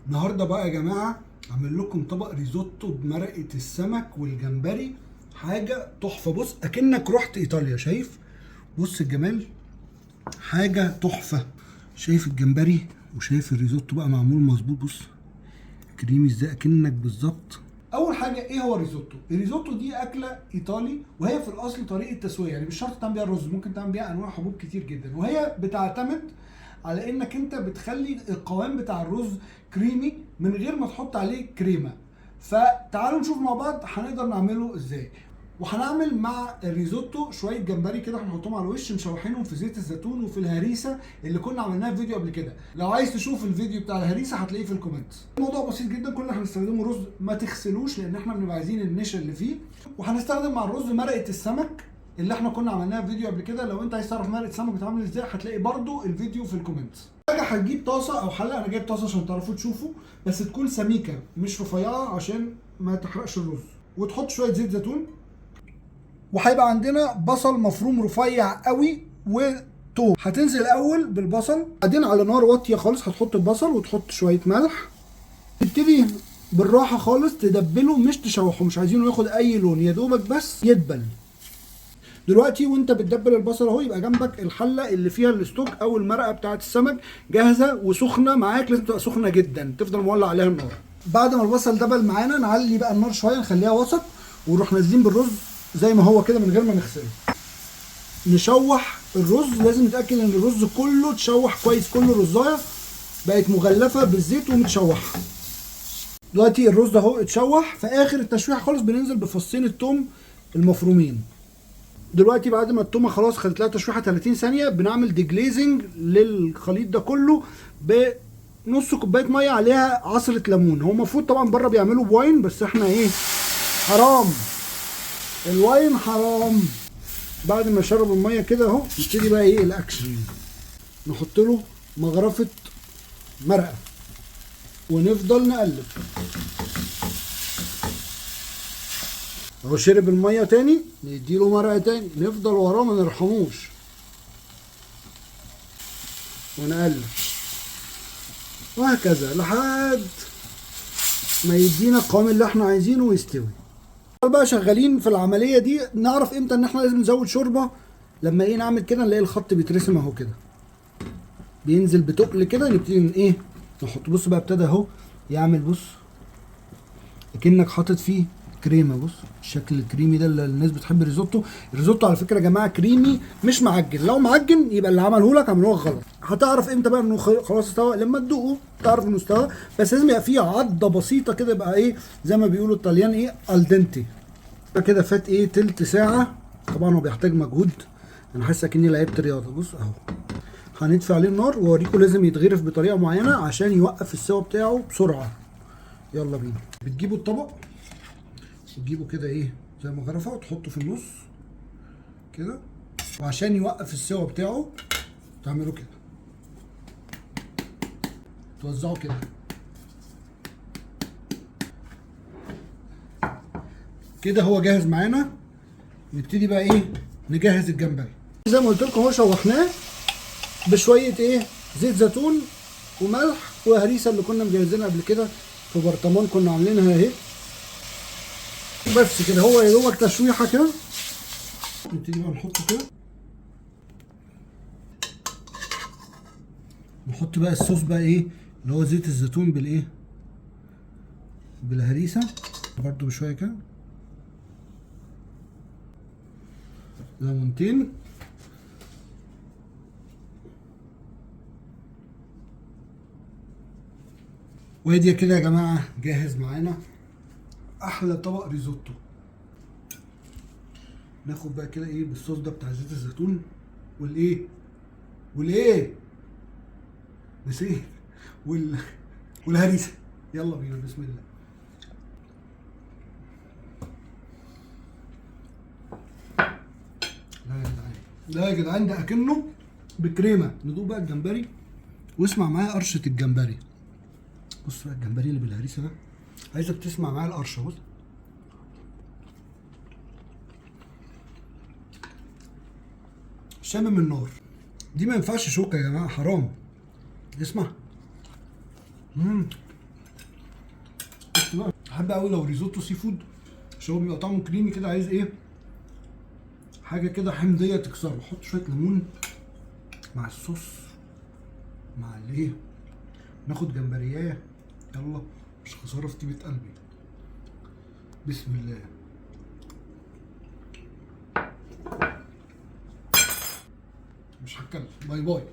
النهارده بقى يا جماعه اعمل لكم طبق ريزوتو بمرقه السمك والجمبري. حاجه تحفه. بص اكنك رحت ايطاليا. شايف؟ بص الجمال، حاجه تحفه. شايف الجمبري وشايف الريزوتو بقى معمول مظبوط. بص كريمي ازاي، اكنك بالظبط. اول حاجه ايه هو الريزوتو؟ الريزوتو دي اكله ايطالي، وهي في الاصل طريقه تسويه، يعني مش شرط تعمل بيها الرز، ممكن تعمل بيها انواع حبوب كتير جدا، وهي بتعتمد على انك انت بتخلي القوام بتاع الرز كريمي من غير ما تحط عليه كريمه. فتعالوا نشوف مع بعض هنقدر نعمله ازاي. وهنعمل مع الريزوتو شويه جمبري كده هنحطهم على الوش مشوحينهم في زيت الزيتون وفي الهريسه اللي كنا عملناها في فيديو قبل كده. لو عايز تشوف الفيديو بتاع الهريسه هتلاقيه في الكومنت. الموضوع بسيط جدا، كل اللي هنستخدمه رز ما تغسلوش لان احنا بنبقى عايزين النشا اللي فيه. وهنستخدم مع الرز مرقه السمك اللي احنا كنا عملناها في فيديو قبل كده. لو انت عايز تعرف مرقه السمك بتتعمل ازاي هتلاقي برده الفيديو في الكومنت. حاجه هتجيب طاسه او حله، انا جايب طاسه عشان تعرفوا تشوفوا، بس تكون سميكه مش رفيعه عشان ما تحرقش الرز. وتحط شويه زيت زيتون، وهيبقى عندنا بصل مفروم رفيع قوي وتوم. هتنزل الاول بالبصل، بعدين على نار واطيه خالص هتحط البصل وتحط شويه ملح. تبتدي بالراحه خالص تدبله، مش تشوحه، مش عايزينه ياخد اي لون، يا دوبك بس يدبل. دلوقتي وانت بتدبل البصل اهو يبقى جنبك الحله اللي فيها الستوك او المرقه بتاعه السمك جاهزه وسخنه معاك. لازم تبقى سخنه جدا، تفضل مولع عليها النار. بعد ما البصل دبل معانا نعلي بقى النار شويه، نخليها وسط، ونروح نازلين بالرز زي ما هو كده من غير ما نغسله. نشوح الرز، لازم نتاكد ان الرز كله اتشوح كويس، كل رزايه بقت مغلفه بالزيت ومتشوحه. دلوقتي الرز اهو اتشوح، في اخر التشويح خالص بننزل بفصين الثوم المفرومين. دلوقتي بعد ما التومه خلاص خدت لها تشويحه 30 ثانيه بنعمل ديجليزنج للخليط ده كله بنص كوبايه ميه عليها عصره ليمون. هو المفروض طبعا بره بيعملوا بواين، بس احنا ايه، حرام، الواين حرام. بعد ما شرب الميه كده اهو نبتدي بقى ايه الاكشن. نحط له مغرفه مرقه ونفضل نقلب اهو. شرب الميه تاني نديله مرقه تاني، نفضل وراه ما نرحموش ونقلب، وهكذا لحد ما يدينا القوام اللي احنا عايزينه ويستوي. بقى شغالين في العمليه دي نعرف امتى ان احنا لازم نزود شوربه. لما ايه نعمل كده نلاقي الخط بيترسم اهو كده، بينزل بتقل كده، نبتدي ايه نحط. بص بقى ابتدى اهو يعمل، بص اكنك حاطط فيه كريمه. بص الشكل الكريمي ده اللي الناس بتحب الريزوتو. الريزوتو على فكره يا جماعه كريمي مش معجن، لو معجن يبقى اللي عمله لك غلط. هتعرف امتى بقى انه خلاص استوى؟ لما تدوقه تعرف انه استوى، بس لازم يبقى فيه عضه بسيطه كده، يبقى ايه زي ما بيقولوا الطليان ايه الدنتي كده. فات ايه تلت ساعه، طبعا هو بيحتاج مجهود، انا حاسس اكني لعبت رياضه. بص اهو هنطفي عليه النار واوريكم لازم يتغرف بطريقه معينه عشان يوقف السوا بتاعه بسرعه. يلا بينا. بتجيبوا الطبق وتجيبوا كده ايه زي مغرفه وتحطه في النص كده، وعشان يوقف السوا بتاعه تعملوا كده، توزعوا كده كده. هو جاهز معانا. نبتدي بقى ايه نجهز الجمبري. زي ما قلت لكم اهو شوحناه بشويه ايه زيت زيتون وملح وهريسه اللي كنا مجهزينها قبل كده في برطمان كنا عاملينها اهي. بس كده هو يا دوبك تشويحه كده. نبتدي بقى نحطه كده، نحط بقى الصوص بقى ايه اللي هو زيت الزيتون بالايه بالهريسه برضو بشويه كده، ليمونتين، وادي كده يا جماعه جاهز معانا احلى طبق ريزوتو. ناخد بقى كده ايه بالصوص ده بتاع زيت الزيتون والايه نسيت والهريسه. يلا بينا بسم الله. لا يا جدعان، لا يا جدعان، ده اكنه بكريمه. ندوق بقى الجمبري واسمع معايا قرشه الجمبري. بص بقى الجمبري اللي بالهريسه ده، عايزك تسمع معايا القرشه. بص شامم النار دي، ما ينفعش شوكه يا جماعه، حرام. اسمع. بحب قوي لو ريزوتو سي فود عشان هو بيبقى طعمه كريمي كده، عايز ايه حاجه كده حمضيه تكسره. حط شويه ليمون مع الصوص مع الايه، ناخد جمبريايه يلا، مش خساره في طيبه قلبي. بسم الله. مش هتكلم، باي باي.